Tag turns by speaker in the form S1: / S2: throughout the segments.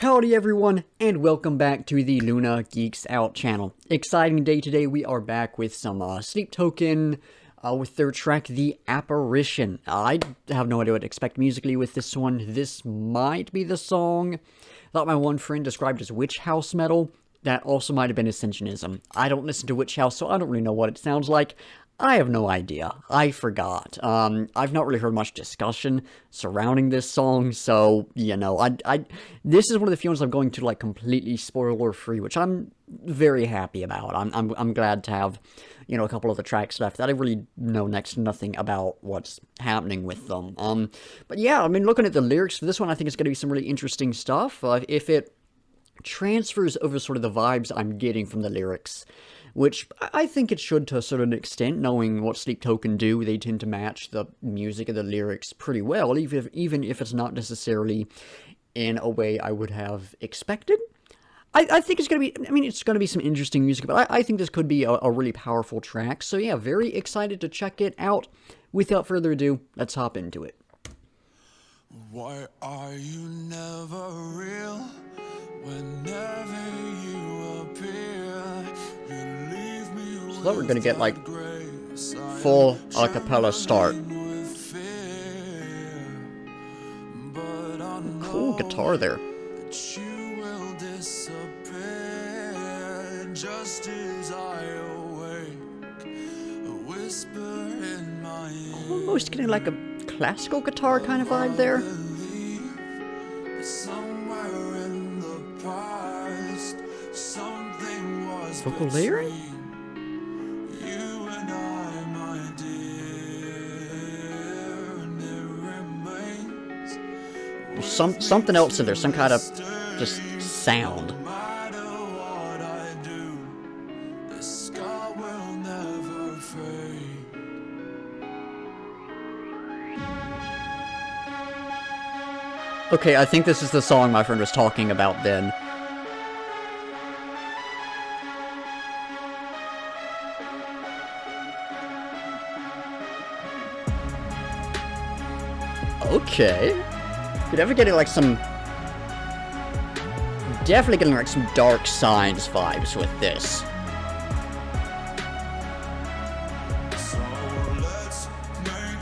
S1: Howdy everyone, and welcome back to the Luna Geeks Out channel. Exciting day today, we are back with some Sleep Token, with their track, The Apparition. I have no idea what to expect musically with this one. This might be the song that my one friend described as witch house metal. That also might have been Ascensionism. I don't listen to witch house, so I don't really know what it sounds like. I have no idea. I forgot. I've not really heard much discussion surrounding this song, so, you know, this is one of the few ones I'm going to, like, completely spoiler-free, which I'm very happy about. I'm glad to have, you know, a couple of the tracks left that I really know next to nothing about what's happening with them. But yeah, I mean, looking at the lyrics for this one, I think it's going to be some really interesting stuff. If it transfers over sort of the vibes I'm getting from the lyrics, which I think it should to a certain extent, knowing what Sleep Token do. They tend to match the music and the lyrics pretty well, even if it's not necessarily in a way I would have expected. I think it's going to be, I mean, it's going to be some interesting music, but I think this could be a really powerful track. So yeah, very excited to check it out. Without further ado, let's hop into it.
S2: Why are you never real? Whenever you appear, you leave me.
S1: So that we're gonna get like full a cappella start. Cool guitar there.
S2: You will disappear just as I awake. A whisper in my ear.
S1: Almost getting like a classical guitar kind of vibe there. Vocal layering? There's something else in there, some kind of just sound. Okay, I think this is the song my friend was talking about then. Okay. You're definitely getting like some... Definitely getting like some Dark Signs vibes with this.
S2: So let's make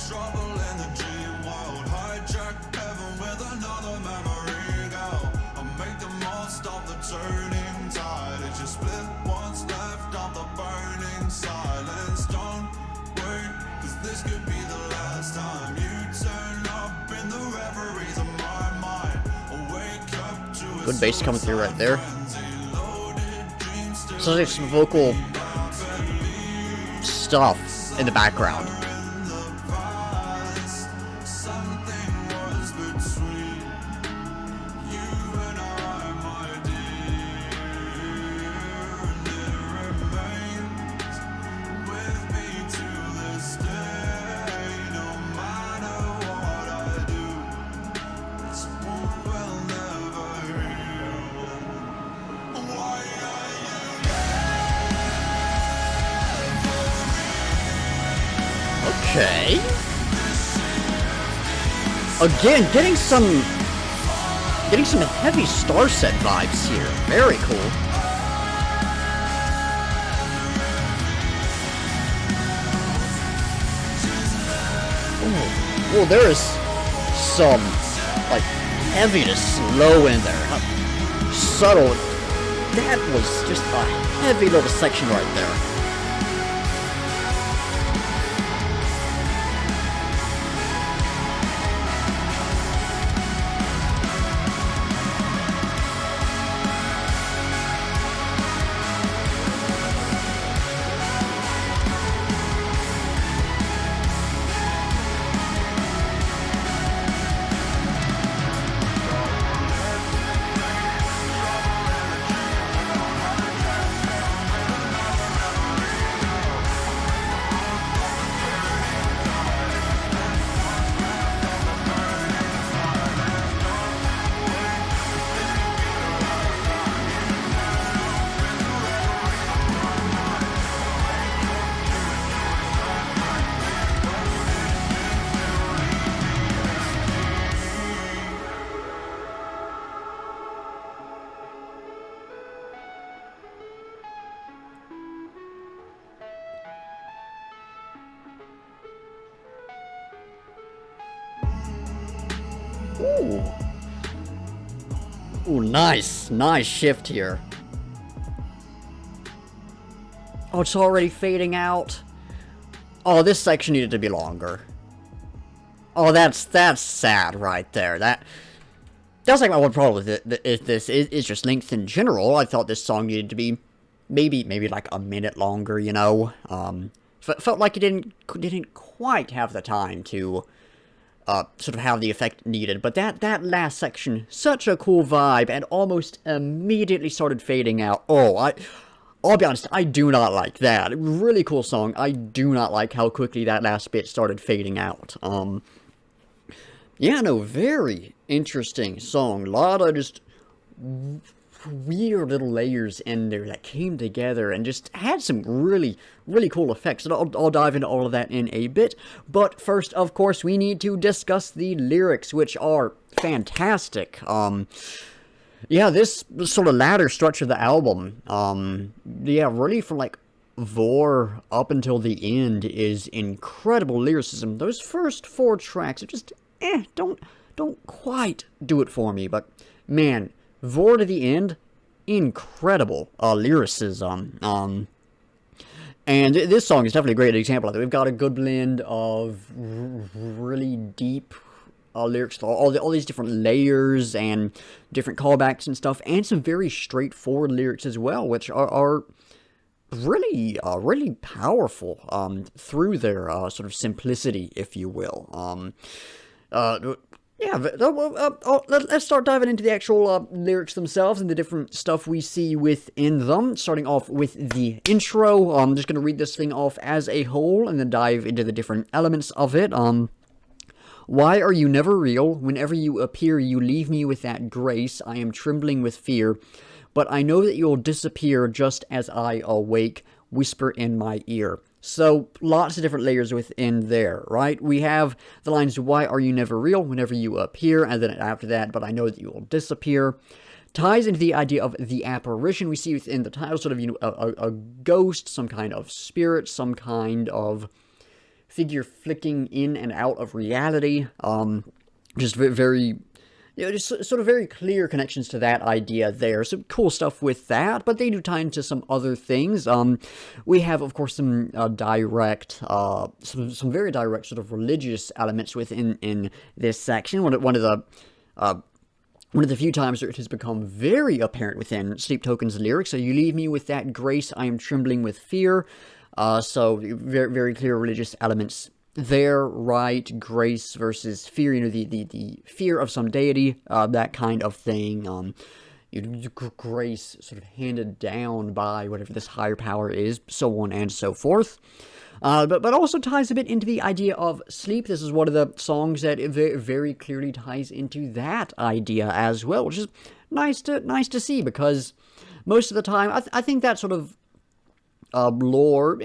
S2: trouble in the dream world. Hijack heaven with another memory go. I'll make the most of the turning tide. It's just split what's left of the burning silence. Don't wait, cause this could be the last time you turn up in the reveries of my mind. Wake up to
S1: Good bass coming through right there. So there's some vocal stuff in the background. Okay. Again, getting some heavy Star Set vibes here. Very cool. Oh, well, there is some like heaviness low in there. Subtle. That was just a heavy little section right there. Ooh, nice shift here. Oh, it's already fading out. Oh, this section needed to be longer. Oh, that's sad right there. That's like my one problem with this is just length in general. I thought this song needed to be maybe like a minute longer, you know. Felt like it didn't quite have the time to sort of have the effect needed. But that last section, such a cool vibe, and almost immediately started fading out. Oh, I'll be honest, I do not like that. Really cool song. I do not like how quickly that last bit started fading out. Yeah, no, very interesting song. A lot of just weird little layers in there that came together and just had some really cool effects. And I'll dive into all of that in a bit. But first, of course, we need to discuss the lyrics, which are fantastic. Yeah, this sort of latter stretch of the album, yeah, really from like Vor up until the end is incredible lyricism. Those first 4 tracks are just, don't quite do it for me, but man, Vor to the end, incredible lyricism. And this song is definitely a great example of it. We've got a good blend of really deep lyrics, all these different layers and different callbacks and stuff, and some very straightforward lyrics as well, which are really powerful through their sort of simplicity, if you will. Yeah, let's start diving into the actual lyrics themselves and the different stuff we see within them. Starting off with the intro. I'm just going to read this thing off as a whole and then dive into the different elements of it. Why are you never real? Whenever you appear, you leave me with that grace. I am trembling with fear, but I know that you'll disappear just as I awake. Whisper in my ear. So, lots of different layers within there, right? We have the lines, why are you never real? Whenever you appear, and then after that, but I know that you will disappear. Ties into the idea of the apparition we see within the title, sort of, you know, a ghost, some kind of spirit, some kind of figure flicking in and out of reality. Just very, you know, just sort of very clear connections to that idea there. Some cool stuff with that, but they do tie into some other things. We have, of course, some direct, some very direct sort of religious elements within this section. One of the few times where it has become very apparent within Sleep Token's lyrics. So you leave me with that grace, I am trembling with fear. So very clear religious elements there, right? Grace versus fear, you know, the fear of some deity, that kind of thing. Grace sort of handed down by whatever this higher power is, so on and so forth. But also ties a bit into the idea of sleep. This is one of the songs that very clearly ties into that idea as well, which is nice to see, because most of the time, I think that sort of lore,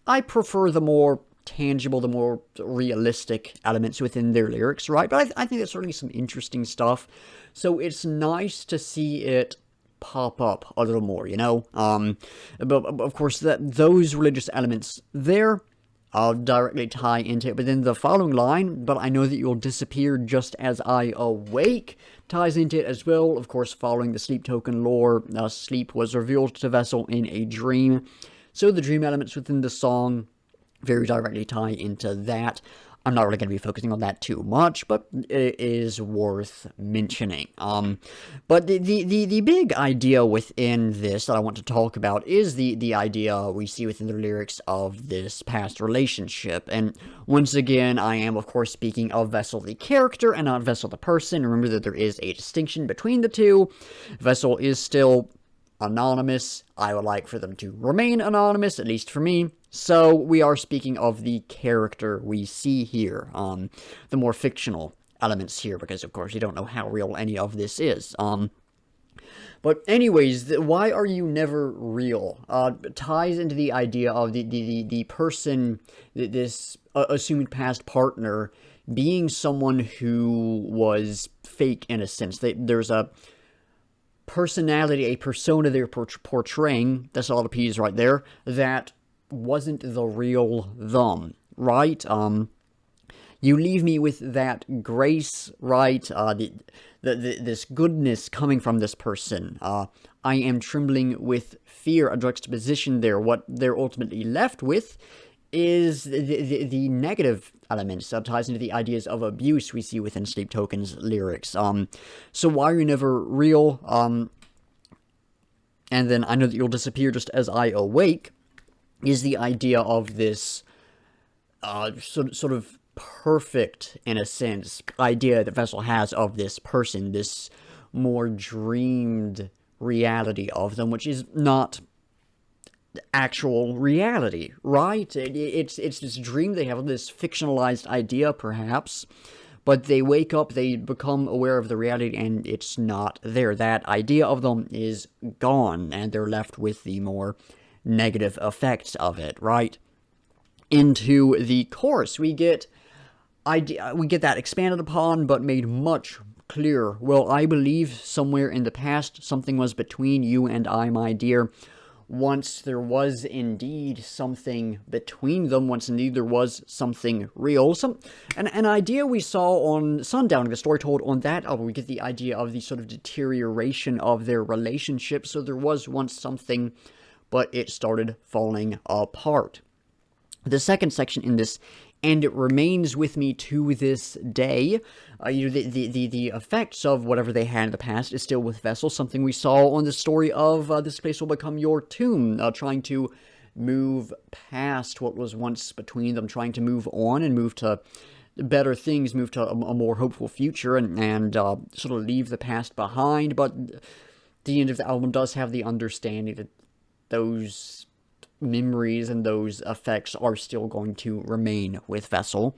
S1: I prefer the more tangible, the more realistic elements within their lyrics, right? But I think that's certainly some interesting stuff. So it's nice to see it pop up a little more, you know? But of course, those religious elements there directly tie into it. But then the following line, but I know that you'll disappear just as I awake, ties into it as well. Of course, following the Sleep Token lore, sleep was revealed to Vessel in a dream. So the dream elements within the song very directly tie into that. I'm not really going to be focusing on that too much, but it is worth mentioning. But the big idea within this that I want to talk about is the idea we see within the lyrics of this past relationship. And once again, I am, of course, speaking of Vessel the character and not Vessel the person. Remember that there is a distinction between the two. Vessel is still anonymous. I would like for them to remain anonymous, at least for me. So we are speaking of the character we see here, the more fictional elements here, because of course you don't know how real any of this is. But anyways, why are you never real? Ties into the idea of the person, this assumed past partner, being someone who was fake in a sense. There's a personality, a persona they're portraying, that's a lot of P's right there, that wasn't the real them, right? You leave me with that grace, right? This goodness coming from this person. I am trembling with fear, a juxtaposition there. What they're ultimately left with is the negative elements that ties into the ideas of abuse we see within Sleep Token's lyrics. So why are you never real? And then I know that you'll disappear just as I awake, is the idea of this sort of perfect, in a sense, idea that Vessel has of this person, this more dreamed reality of them, which is not actual reality, right? It's this dream they have, this fictionalized idea, perhaps, but they wake up, they become aware of the reality, and it's not there. That idea of them is gone, and they're left with the more negative effects of it, right? Into the chorus, we get that expanded upon, but made much clearer. Well, I believe somewhere in the past something was between you and I, my dear. Once there was indeed something between them, once indeed there was something real. An idea we saw on Sundowning, the story told on that album, we get the idea of the sort of deterioration of their relationship. So there was once something, but it started falling apart. The second section in this, and it remains with me to this day. The effects of whatever they had in the past is still with Vessel, something we saw on the story of This Place Will Become Your Tomb, trying to move past what was once between them, trying to move on and move to better things, move to a more hopeful future, and sort of leave the past behind. But the end of the album does have the understanding that those memories and those effects are still going to remain with Vessel.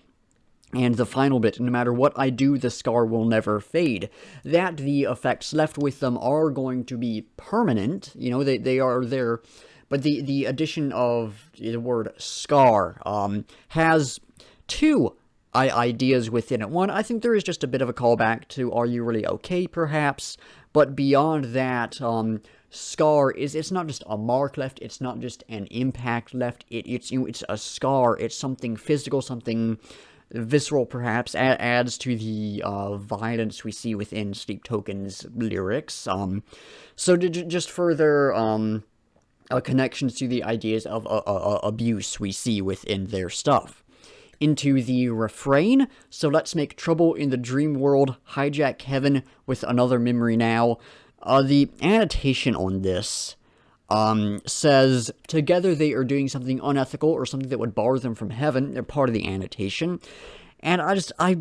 S1: And the final bit, no matter what I do, the scar will never fade. That the effects left with them are going to be permanent, they are there, but the addition of the word scar has two ideas within it. One, I think there is just a bit of a callback to Are You Really Okay, perhaps, but beyond that, scar it's not just a mark left, it's not just an impact left, it's a scar, it's something physical, something visceral, perhaps, adds to the violence we see within Sleep Token's lyrics. So just further connections to the ideas of abuse we see within their stuff. Into the refrain, so let's make trouble in the dream world, hijack heaven with another memory now. The annotation on this says, together they are doing something unethical or something that would bar them from heaven. They're part of the annotation. And I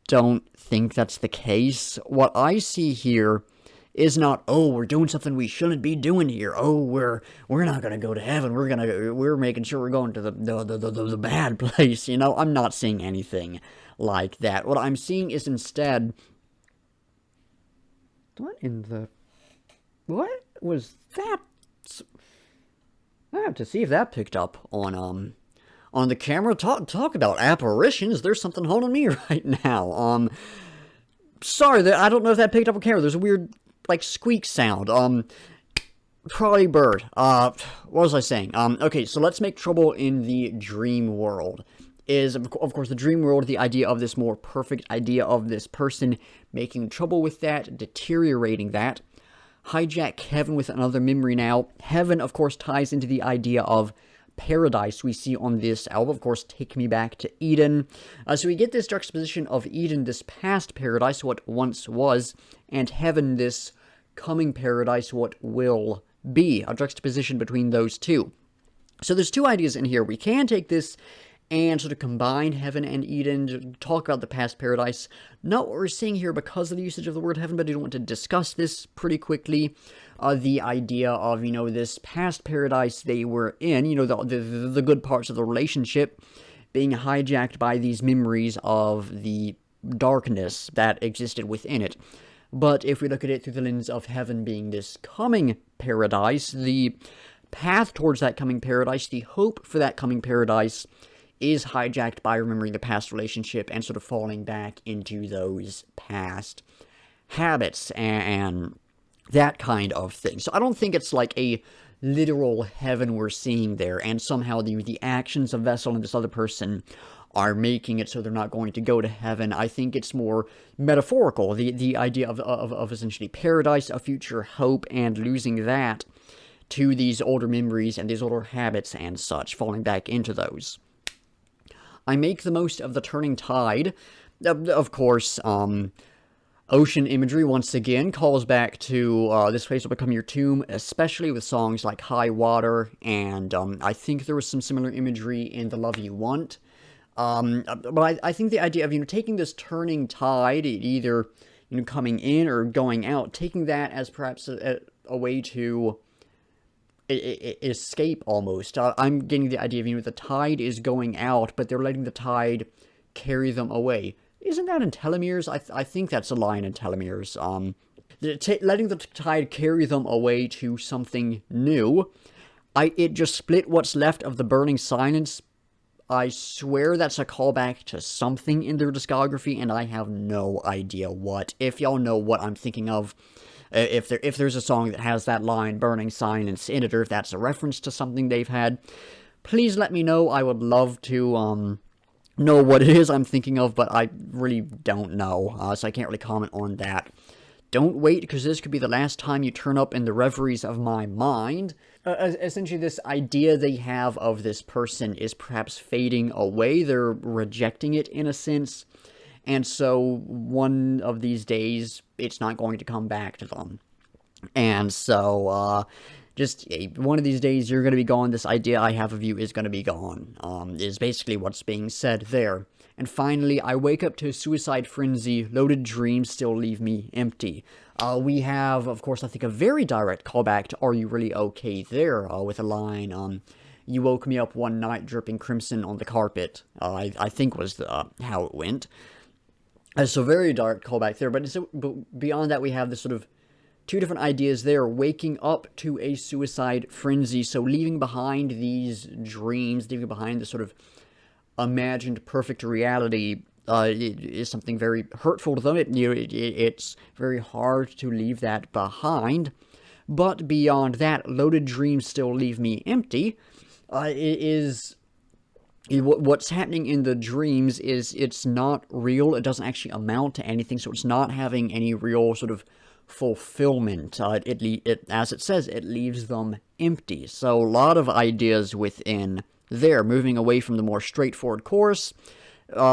S1: don't think that's the case. What I see here is not, oh, we're doing something we shouldn't be doing here. Oh, we're not going to go to heaven. We're making sure we're going to the bad place. I'm not seeing anything like that. What I'm seeing is instead, what was that? I have to see if that picked up on the camera. Talk about apparitions. There's something holding me right now. Sorry, I don't know if that picked up on camera. There's a weird, squeak sound. Probably bird. What was I saying? Okay, so let's make trouble in the dream world. Is, of course, the dream world, the idea of this more perfect idea of this person making trouble with that, deteriorating that. Hijack heaven with another memory now. Heaven, of course, ties into the idea of paradise we see on this album. Of course, Take Me Back to Eden. So we get this juxtaposition of Eden, this past paradise, what once was, and heaven, this coming paradise, what will be. A juxtaposition between those two. So there's two ideas in here. We can take this and sort of combine heaven and Eden to talk about the past paradise. Not what we're seeing here because of the usage of the word heaven, but I do want to discuss this pretty quickly. The idea of, this past paradise they were in, the good parts of the relationship being hijacked by these memories of the darkness that existed within it. But if we look at it through the lens of heaven being this coming paradise, the path towards that coming paradise, the hope for that coming paradise, is hijacked by remembering the past relationship and sort of falling back into those past habits and that kind of thing. So I don't think it's like a literal heaven we're seeing there, and somehow the actions of Vessel and this other person are making it so they're not going to go to heaven. I think it's more metaphorical, the idea of essentially paradise, a future hope, and losing that to these older memories and these older habits and such, falling back into those. I make the most of the turning tide. Of course, ocean imagery, once again, calls back to this place will become your tomb, especially with songs like High Water, and I think there was some similar imagery in The Love You Want. But I think the idea of, taking this turning tide, either, coming in or going out, taking that as perhaps a way to escape almost. I'm getting the idea of, the tide is going out, but they're letting the tide carry them away. Isn't that in Telomeres? I think that's a line in Telomeres. Letting the tide carry them away to something new. It just split what's left of the burning silence. I swear that's a callback to something in their discography, and I have no idea what. If y'all know what I'm thinking of, if there's a song that has that line, burning silence, in it, or if that's a reference to something they've had, please let me know. I would love to know what it is I'm thinking of, but I really don't know, so I can't really comment on that. Don't wait, because this could be the last time you turn up in the reveries of my mind. Essentially, this idea they have of this person is perhaps fading away. They're rejecting it in a sense. And so, one of these days, it's not going to come back to them. And so, just one of these days, you're going to be gone. This idea I have of you is going to be gone, is basically what's being said there. And finally, I wake up to a suicide frenzy. Loaded dreams still leave me empty. We have, of course, I think a very direct callback to Are You Really Okay there, with a line, you woke me up one night dripping crimson on the carpet, I think was how it went. So very direct callback there, but beyond that we have this sort of two different ideas there, waking up to a suicide frenzy, so leaving behind these dreams, leaving behind the sort of imagined perfect reality is something very hurtful to them. It's very hard to leave that behind. But beyond that, loaded dreams still leave me empty. What's happening in the dreams is it's not real. It doesn't actually amount to anything, so it's not having any real sort of fulfillment. As it says, it leaves them empty. So a lot of ideas within there, moving away from the more straightforward chorus,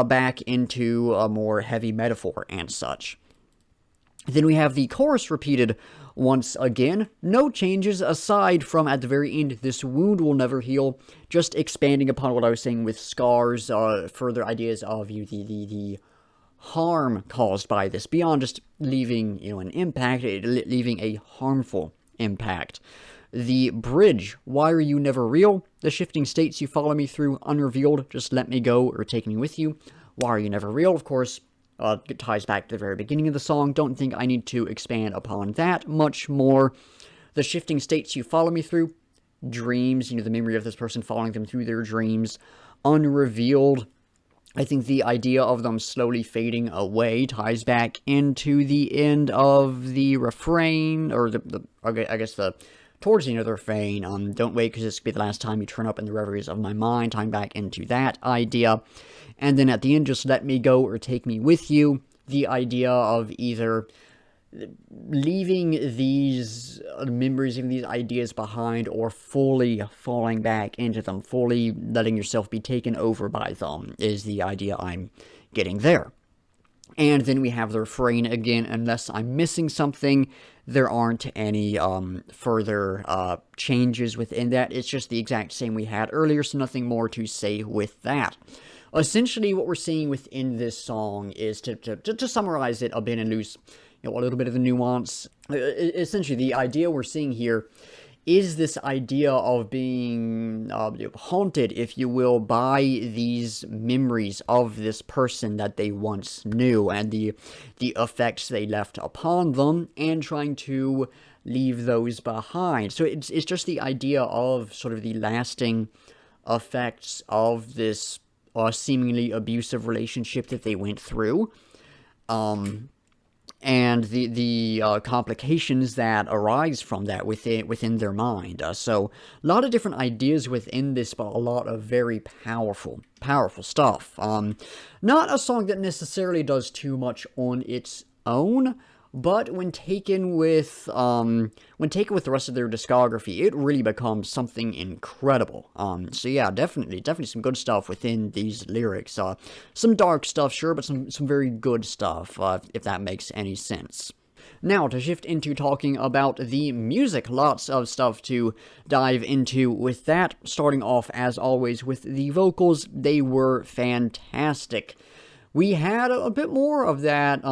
S1: back into a more heavy metaphor and such. Then we have the chorus repeated once again. No changes aside from, at the very end, this wound will never heal. Just expanding upon what I was saying with scars, further ideas of the harm caused by this, beyond just leaving an impact, leaving a harmful impact. The bridge, why are you never real? The shifting states you follow me through, unrevealed, just let me go or take me with you. Why are you never real? Of course, it ties back to the very beginning of the song. Don't think I need to expand upon that much more. The shifting states you follow me through, dreams, the memory of this person following them through their dreams. Unrevealed, I think the idea of them slowly fading away ties back into the end of the refrain, or towards the end of the refrain, don't wait because this could be the last time you turn up in the reveries of my mind, tying back into that idea. And then at the end, just let me go or take me with you, the idea of either leaving these memories, leaving these ideas behind, or fully falling back into them, fully letting yourself be taken over by them, is the idea I'm getting there. And then we have the refrain again, unless I'm missing something, there aren't any further changes within that. It's just the exact same we had earlier, so nothing more to say with that. Essentially, what we're seeing within this song is, to summarize it a bit and lose a little bit of the nuance, essentially the idea we're seeing here is this idea of being haunted, if you will, by these memories of this person that they once knew and the effects they left upon them, and trying to leave those behind. So it's just the idea of sort of the lasting effects of this seemingly abusive relationship that they went through. and the complications that arise from that within their mind. So a lot of different ideas within this, but a lot of very powerful stuff. Not a song that necessarily does too much on its own, but when taken with the rest of their discography, it really becomes something incredible. So yeah, definitely some good stuff within these lyrics. Some dark stuff, sure, but some very good stuff, if that makes any sense. Now, to shift into talking about the music, lots of stuff to dive into with that, starting off, as always, with the vocals. They were fantastic. We had a bit more of that,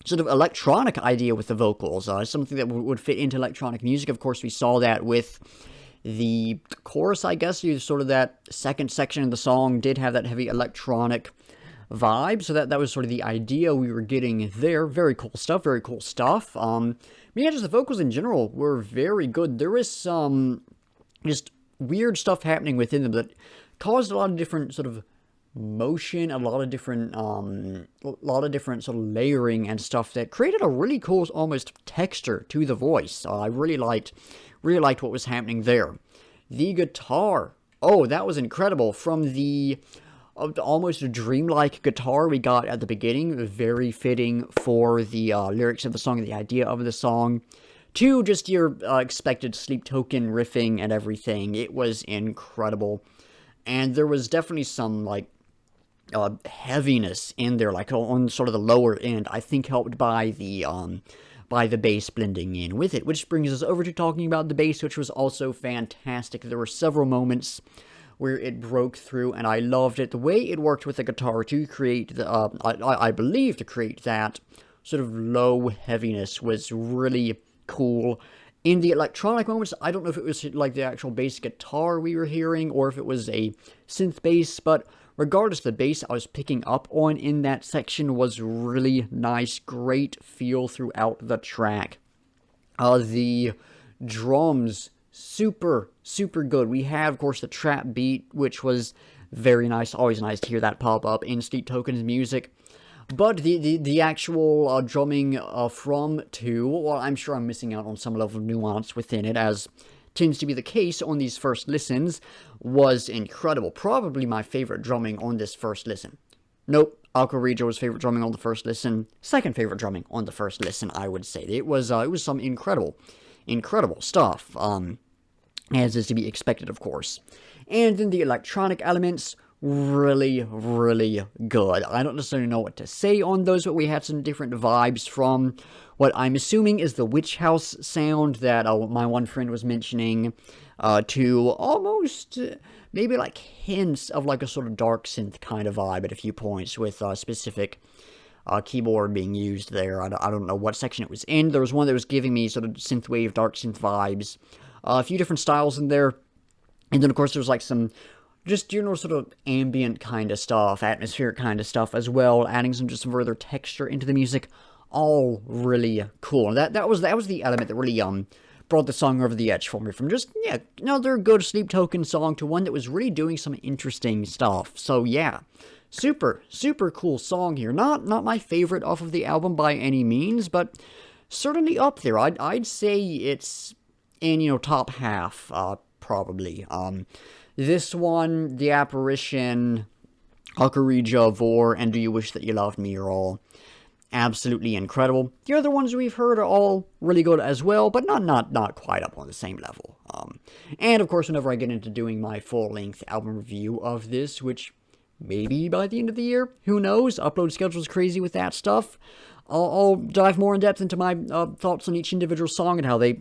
S1: sort of electronic idea with the vocals, something that would fit into electronic music. Of course, we saw that with the chorus, I guess. Sort of that second section of the song did have that heavy electronic vibe, so that was sort of the idea we were getting there. Very cool stuff. But yeah, just the vocals in general were very good. There was some just weird stuff happening within them that caused a lot of different sort of motion, a lot of different sort of layering and stuff that created a really cool, almost texture to the voice. I really liked what was happening there. The guitar, oh, that was incredible. From the almost dreamlike guitar we got at the beginning, very fitting for the lyrics of the song, the idea of the song, to just your expected Sleep Token riffing and everything. It was incredible. And there was definitely some, like, heaviness in there, like on sort of the lower end, I think helped by the bass blending in with it, which brings us over to talking about the bass, which was also fantastic. There were several moments where it broke through, and I loved it. The way it worked with the guitar to create the, I believe, to create that sort of low heaviness was really cool. In the electronic moments, I don't know if it was like the actual bass guitar we were hearing, or if it was a synth bass, but regardless, the bass I was picking up on in that section was really nice, great feel throughout the track. The drums, super good. We had, of course, the trap beat, which was very nice. Always nice to hear that pop up in Sleep Token's music. But the actual drumming from to, well, I'm sure I'm missing out on some level of nuance within it, as tends to be the case on these first listens, was incredible. Probably my favorite drumming on this first listen. Nope, Alcorijo's favorite drumming on the first listen. Second favorite drumming on the first listen, I would say. It was some incredible stuff, as is to be expected, of course. And then the electronic elements, really good. I don't necessarily know what to say on those, but we had some different vibes from what I'm assuming is the Witch House sound that my one friend was mentioning, to almost maybe like hints of like a sort of dark synth kind of vibe at a few points, with specific keyboard being used there. I don't know what section it was in. There was one that was giving me sort of synthwave, dark synth vibes. A few different styles in there. And then, of course, there's like some just, sort of ambient kind of stuff, atmospheric kind of stuff as well, adding some further texture into the music. All really cool. That was the element that really brought the song over the edge for me, from just, yeah, another good Sleep Token song to one that was really doing some interesting stuff. So yeah, super cool song here. Not my favorite off of the album by any means, but certainly up there. I'd say it's in, top half, probably. This one, The Apparition, Alcorijo, Vor, and Do You Wish That You Loved Me are all absolutely incredible. The other ones we've heard are all really good as well, but not quite up on the same level. And of course, whenever I get into doing my full-length album review of this, which maybe by the end of the year, who knows? Upload schedule's crazy with that stuff. I'll dive more in depth into my thoughts on each individual song and how they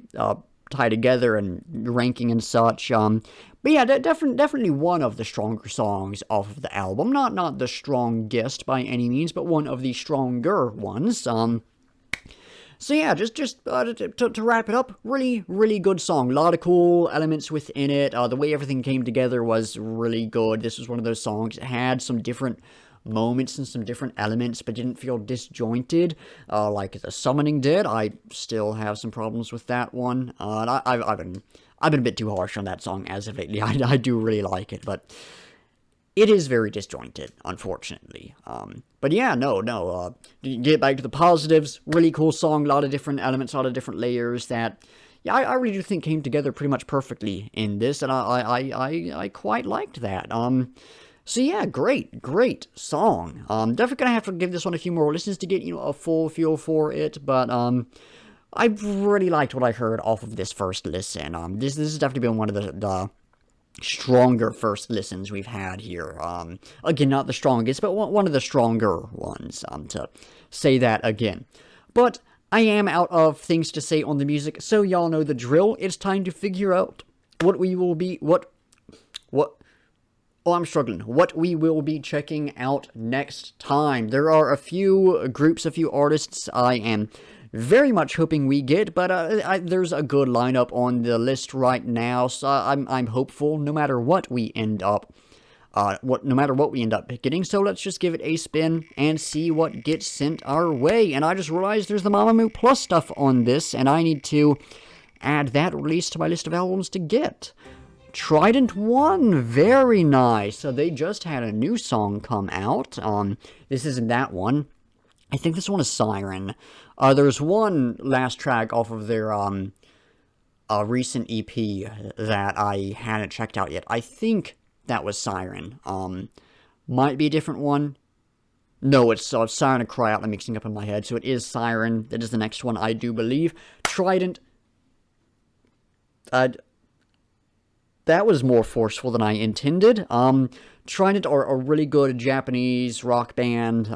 S1: tie together and ranking and such. But yeah, definitely one of the stronger songs off of the album. Not the strongest by any means, but one of the stronger ones. So yeah, just to wrap it up, really good song. A lot of cool elements within it. The way everything came together was really good. This was one of those songs that had some different moments and some different elements, but didn't feel disjointed like The Summoning did. I still have some problems with that one. And I've been a bit too harsh on that song as of lately. I do really like it, but it is very disjointed, unfortunately. But yeah, get back to the positives. Really cool song, a lot of different elements, a lot of different layers that, yeah, I really do think came together pretty much perfectly in this, and I quite liked that. So yeah, great song. Definitely gonna have to give this one a few more listens to get, a full feel for it, but, I really liked what I heard off of this first listen. This has definitely been one of the stronger first listens we've had here. Again, not the strongest, but one of the stronger ones, to say that again. But I am out of things to say on the music, so y'all know the drill. It's time to figure out what we will be checking out next time. There are a few groups, a few artists I am very much hoping we get, but there's a good lineup on the list right now, so I'm hopeful no matter what we end up getting. So let's just give it a spin and see what gets sent our way. And I just realized there's the Mamamoo Plus stuff on this, and I need to add that release to my list of albums to get. Trident 1, very nice. So they just had a new song come out. This isn't that one. I think this one is Siren. There's one last track off of their recent EP that I hadn't checked out yet. I think that was Siren. Might be a different one. No, it's Siren and Cry Out. I'm mixing up in my head. So it is Siren. That is the next one, I do believe. Trident. That was more forceful than I intended. Trident are a really good Japanese rock band.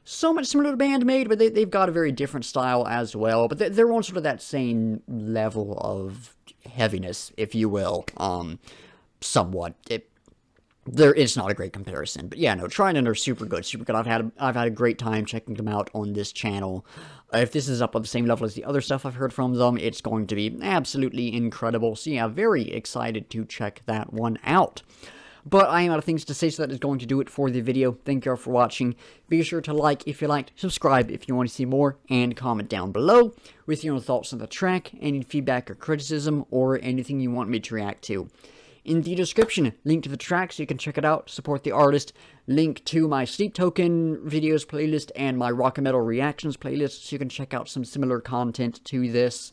S1: So much similar to Bandmate, but they've got a very different style as well. But they're on sort of that same level of heaviness, if you will. Somewhat. It's not a great comparison, but yeah, no, Trident are super good, super good. I've had a great time checking them out on this channel. If this is up on the same level as the other stuff I've heard from them, it's going to be absolutely incredible. So yeah, very excited to check that one out. But I am out of things to say, so that is going to do it for the video. Thank you all for watching. Be sure to like if you liked, subscribe if you want to see more, and comment down below with your own thoughts on the track, any feedback or criticism, or anything you want me to react to. In the description, link to the track so you can check it out, support the artist, link to my Sleep Token videos playlist and my Rock and Metal Reactions playlist so you can check out some similar content to this.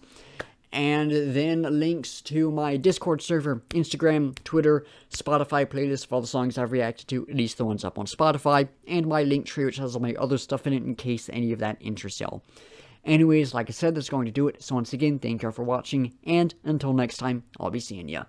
S1: And then links to my Discord server, Instagram, Twitter, Spotify playlist for all the songs I've reacted to, at least the ones up on Spotify, and my link tree which has all my other stuff in it in case any of that interests y'all. Anyways, like I said, that's going to do it. So once again, thank you all for watching, and until next time, I'll be seeing ya.